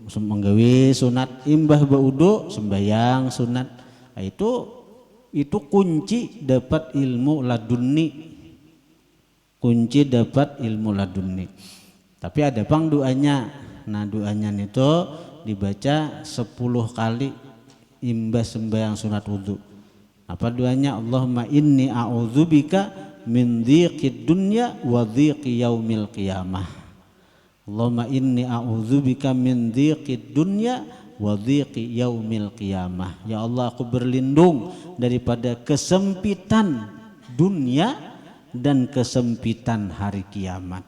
menggawe sunat imbah baudo sembayang sunat. Nah, itu kunci dapat ilmu laduni. Kunci dapat ilmu laduni. Tapi ada pang doanya. Nah doanya itu dibaca 10 kali imbah sembayang sunat wudu. Apa doanya? Allahumma inni a'udzubika min dhiqid dunya wa dhiqi yaumil qiyamah. Allahumma inni a'udzubika min dhiqid dunya wa dhiqi yaumil qiyamah. Ya Allah, aku berlindung daripada kesempitan dunia dan kesempitan hari kiamat.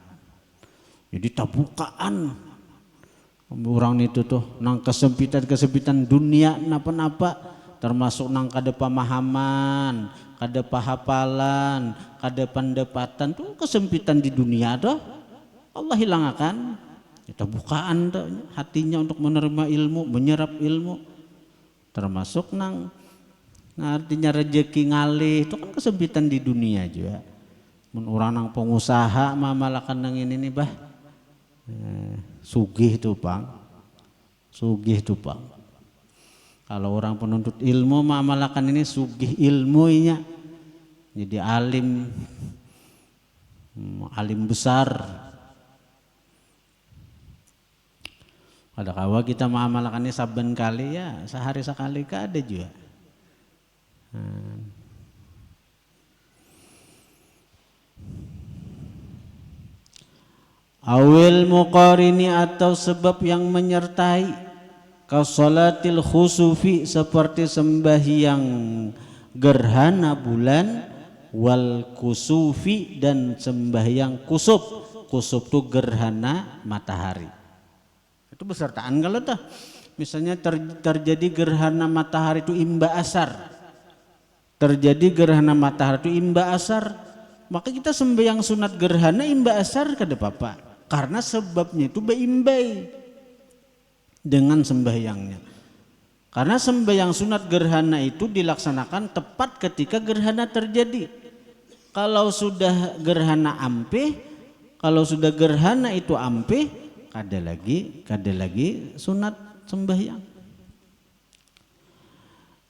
Jadi tabukaan orang itu tuh nang kesempitan dunia napa-napa, termasuk nang kada pemahaman, kada pahapalan, kada pendapatan tuh kesempitan di dunia tuh Allah hilangakan. Kita bukaan hatinya untuk menerima ilmu, menyerap ilmu, termasuk nang artinya rezeki ngalih itu kan kesempitan di dunia juga. Orang nang pengusaha mamalakan nang ini nih bah, sugih tuh bang, sugih tuh bang. Kalau orang penuntut ilmu mamalakan ini sugih ilmunya, jadi alim besar. Ada kawa kita mengamalkannya saben kali ya sehari sekali kah ada juga. Awil muqarini atau sebab yang menyertai kasolatil khusufi seperti sembahyang gerhana bulan wal kusufi dan sembahyang kusuf. Kusuf itu gerhana matahari. Itu besertaan kalau tuh misalnya terjadi gerhana matahari itu imba asar, terjadi gerhana matahari itu imba asar, maka kita sembahyang sunat gerhana imba asar kada apa-apa karena sebabnya itu beimbai dengan sembahyangnya. Karena sembahyang sunat gerhana itu dilaksanakan tepat ketika gerhana terjadi. Kalau sudah gerhana ampih, kalau sudah gerhana itu ampih, kada lagi sunat sembahyang.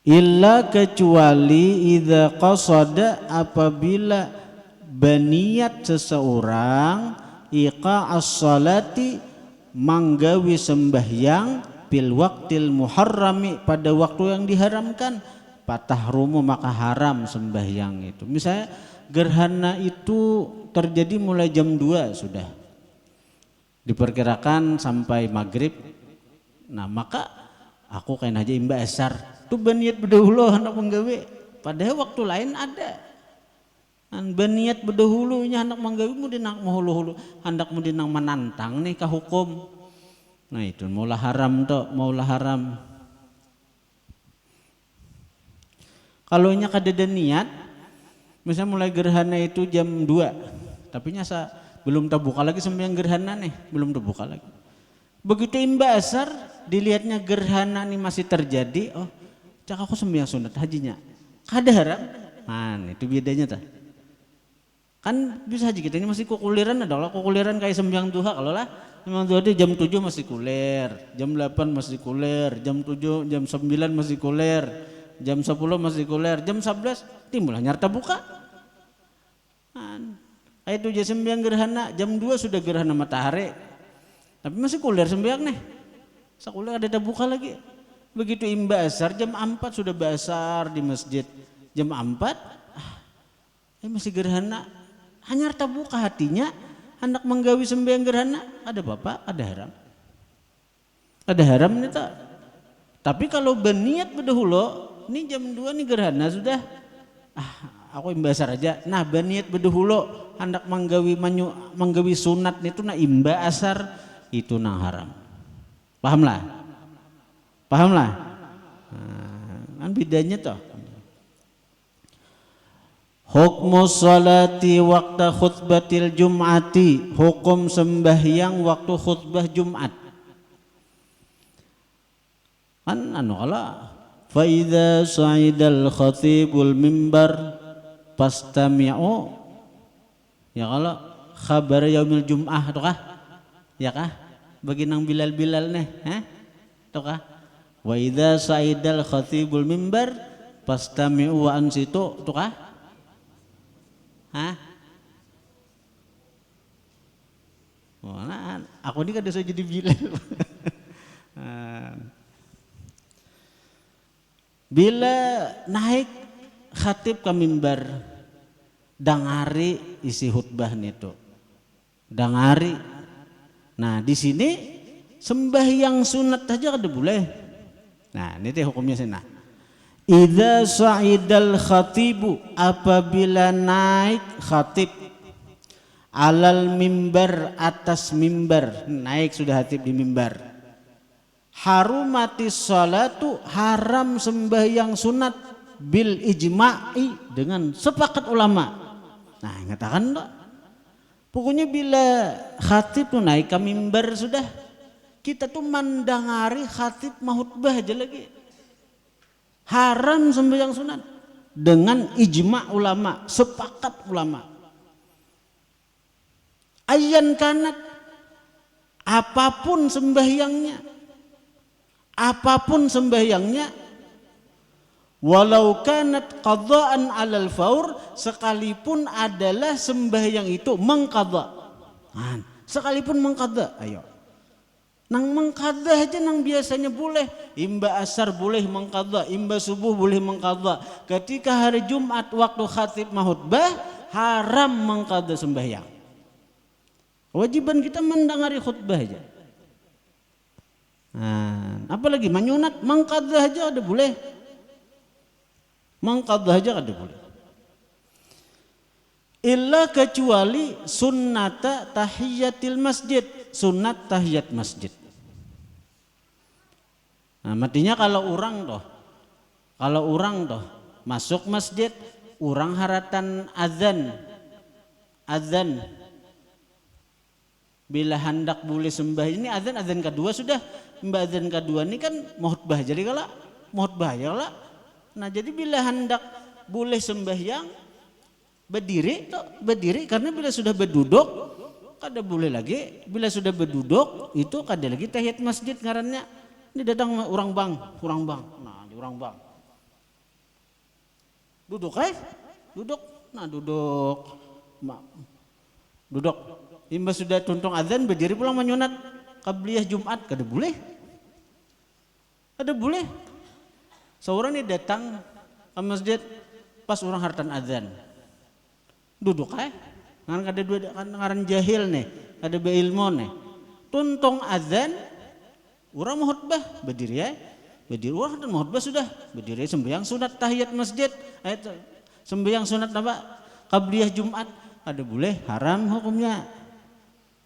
Illa kecuali idza qasada apabila baniat seseorang iqa'as salati manggawi sembahyang bil waqtil muharrami pada waktu yang diharamkan, patahrumu maka haram sembahyang itu. Misalnya gerhana itu terjadi mulai jam 2 sudah diperkirakan sampai maghrib. Nah maka aku kain aja imba asar tuh baniat berdahulu hendak menggawe, padahal waktu lain ada baniat berdahulunya hendak menggawe mu dinang mahulu-hulu hendak mu dinang menantang nih ka hukum. Nah itu maulah haram toh, maulah haram. Kalau nya kada ada niat, misalnya mulai gerhana itu jam 2 tapi nyasa belum terbuka lagi sembahyang gerhana nih, belum terbuka lagi. Begitu imba asar dilihatnya gerhana nih masih terjadi, oh cak aku sembahyang sunat hajinya. kada haram. Nah, itu bedanya ta. Kan bisa aja kita ini masih kukuliran adalah kukuliran kayak sembahyang duha kalau lah sembahyang duha di jam 7 masih kuler, jam 8 masih kuler, jam 7, jam 9 masih kuler, jam 10 masih kuler, jam 11 timbullah nyarta buka. Kayak itu jam sembahyang gerhana, jam 2 sudah gerhana matahari. Tapi masih kuler sembahyang nih. Sakuler ada buka lagi. Begitu imba asar jam 4 sudah basar di masjid. Jam 4 masih gerhana. Hanya terbuka hatinya hendak menggawi sembahyang gerhana. Ada bapak, ada haram. Ada haram nih tak. Tapi kalau berniat berdahulu, ini jam 2 nih gerhana sudah. Aku imba asar aja. Nah berniat berdahulu hendak menggawi sunat itu nah imba asar itu nang haram. Pahamlah? Pahamlah? Kan bedanya toh. Hukmu salati waktu khutbatil jum'ati, hukum sembahyang waktu khutbah Jumat. Kan kalau fa idza sa'idal khatibul mimbar fastami'u, ya kalau khabar yaumil jum'ah itu kah? Ya kah? Bagi nang Bilal nih, itu kah? Wa idza sa'idal khatibul mimbar fastami'u wa ansitu, itu kah? Nah, aku ini kan bisa jadi Bilal. Bila naik khatib ke mimbar, dangari isi khutbah itu, dangari. Nah di sini sembahyang sunat aja kada boleh. Nah ini teh hukumnya sih. Nah, idza sa'idal khatibu, apabila naik khatib alal mimbar, atas mimbar, naik sudah khatib di mimbar, harumatis salatu, haram sembahyang sunat bil ijma'i, dengan sepakat ulama. Nah ngatakan tak, pokoknya bila khatib tuh naik ke mimbar sudah, kita tuh mendangari khatib mahutbah aja lagi, haram sembahyang sunat dengan ijma' ulama, sepakat ulama. Ayyan kanat, apapun sembahyangnya, walau kanat qadha'an 'alal faur, sekalipun adalah sembahyang itu mengqadha. Sekalipun mengqadha, ayo. Nang mengqadha aja nang biasanya boleh, imba asar boleh mengqadha, imba subuh boleh mengqadha. Ketika hari Jumat waktu khatib mahutbah, haram mengqadha sembahyang. Wajiban kita mendengari khutbah aja. Apalagi menyunat, mengqadha aja ada boleh. Mengqadha aja ada boleh. Illa kecuali sunnata tahiyatil masjid, sunat tahiyat masjid. Nah, matinya kalau orang toh masuk masjid, orang haratan azan. Bila hendak boleh sembahyang, ini azan kedua sudah, mbak azan kedua ini kan mahutbah, jadi kalau mahutbah ya lah. Nah jadi bila hendak boleh sembahyang berdiri karena bila sudah berduduk kada boleh lagi. Bila sudah berduduk itu kada lagi tahiyat masjid ngarannya. Ini datang orang bang. Nah di orang bang duduk duduk. Nah duduk. Imba sudah tuntung azan berdiri pulang menyunat qabliyah Jumat, kada boleh. Seorang ini datang ke masjid pas orang hartan azan, duduk ngan kada dua kan ngaran jahil nih, kada beilmu nih. Tuntung azan, orang mau khutbah berdiri orang hartan mau khutbah sudah berdiri sembahyang sunat tahiyat masjid, sembahyang sunat apa qabliyah Jumat, kada boleh, haram hukumnya.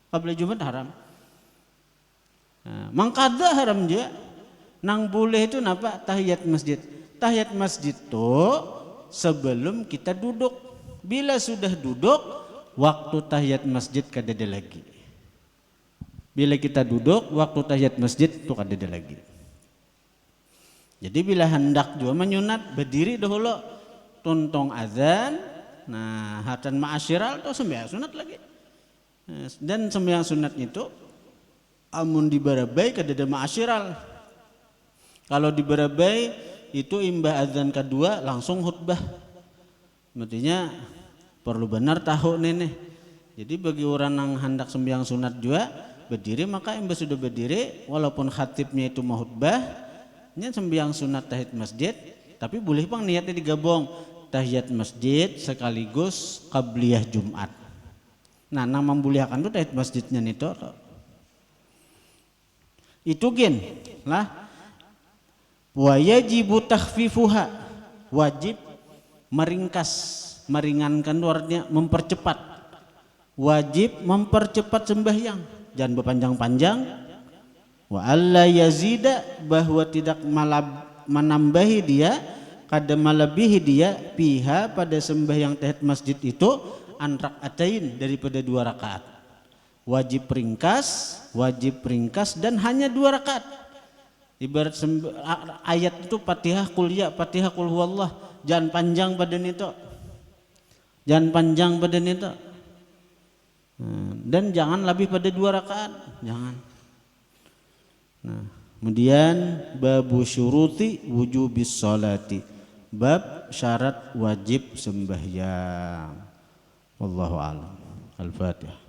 Qabliyah Jumat haram. Mangkada haram juga. Nang boleh itu napa tahiyat masjid. Tahiyat masjid tuh sebelum kita duduk. Bila sudah duduk, waktu tahiyat masjid kada ada lagi. Bila kita duduk, waktu tahiyat masjid itu kada ada lagi. Jadi bila hendak juga menyunat berdiri dahulu. tuntong azan. Nah, hatan ma'asyiral itu sembahyang sunat lagi. Dan sembahyang sunat itu amun dibarabai kadada ma'asyiral. Kalau dibarabai itu imbah azan kedua langsung khutbah. Artinya perlu benar tahu nenek. Jadi bagi orang yang hendak sembahyang sunat juga berdiri, maka imbah sudah berdiri walaupun khatibnya itu mau khutbah, nya sembahyang sunat tahiyat masjid, tapi boleh bang niatnya digabung tahiyat masjid sekaligus qabliyah Jumat. Nah, nang membolehkan itu tahiyat masjidnya itu. Itu gen lah. Wa yajibu takhfifuha, wajib meringankan artinya mempercepat. Wajib mempercepat sembahyang, jangan berpanjang-panjang. Wa alla yazida, bahwa tidak menambahi dia, kada melebihi dia piha pada sembahyang tahiyat masjid itu an rakaatain, daripada 2 rakaat. Wajib ringkas dan hanya 2 rakaat. Ibarat ayat itu Fatihah qul ya, Fatihah qul huwallah, jangan panjang badan itu. Dan jangan lebih pada 2 rakaat, jangan. Nah, kemudian babu syuruti wujubis sholati, bab syarat wajib sembahyang. Wallahu a'lam. Al-Fatihah.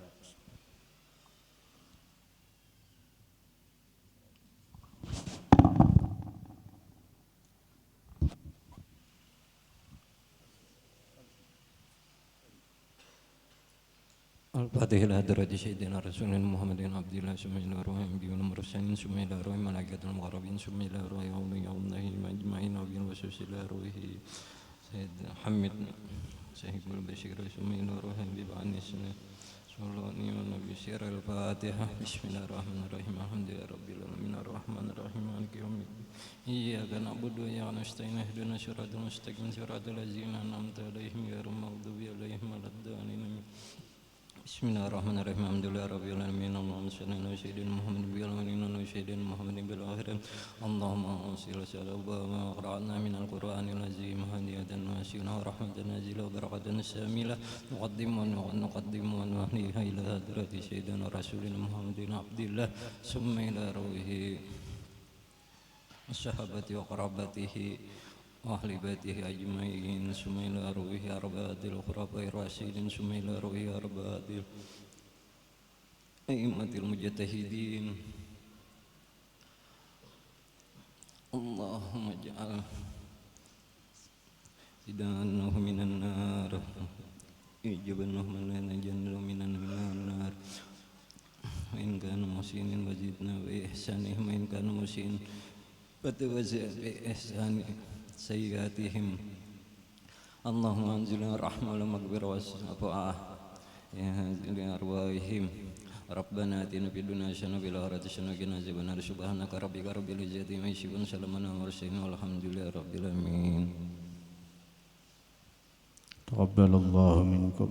Al-Fatihah ila hadrati Sayyidina Rasulina Muhammadin Abdillah Sumila Ruhim Biyun Mursalin Sumila Ruhim Malaikatul Muqarrabin Sumila Ruhim Awliyahullahi Majma'in Wabin Wasusila Ruhi Sayyidina Hamid Sahibul Bashir Sumila Ruhim Bibanis Sallallahu wa Nabi Sir Al-Fatihah Bismillahirrahmanirrahim Alhamdulillah Rabbil Alamin Ar-Rahmanirrahim Maliki Yawmiddin Iyyaka na'budu wa iyyaka nasta'in ihdinas siratal mustaqim siratal ladzina an'amta 'alaihim ghairil maghdubi 'alaihim waladdallin Bismillahirrahmanirrahim. Alhamdulillah rabbil alamin. Allahumma shalli ala sayyidina Muhammadin bil awwalin wa sayyidina Muhammadin bil akhirin. Allahumma shalli ala ma qara'na min al-Qur'anil azim hadiyatan wa sina rahmatan nazila wa barakatan samila nuqaddimu wa nahliha ila hadrati sayyidina Rasulina Muhammadin Abdillah summa ila ruhi ashabati wa qarabatihi ahli baitihi ajma'in summa ila ruhi arba'atil khulafa'ir rasyidin summa ila ruhi arba'atil a'immatil mujtahidin. Allahumma ja'al idanahu minan nar ijabannahu man jannahu minan nar wa in kana musinin wazidna bi ihsanihim wa in kana musin fatawazza bi ihsanihim sayyiatihim. Allahumma anzilna rahmah wa maghfirah wa syafa'ah ya hazili arwahihim. Rabbana atina fid dunya hasanah wa fil akhirati hasanah wa qina adzabannar. Subhanaka rabbika rabbil izzati amma yasifun salamun alal mursalin walhamdulillahi rabbil alamin. Taqabbalallahu minkum.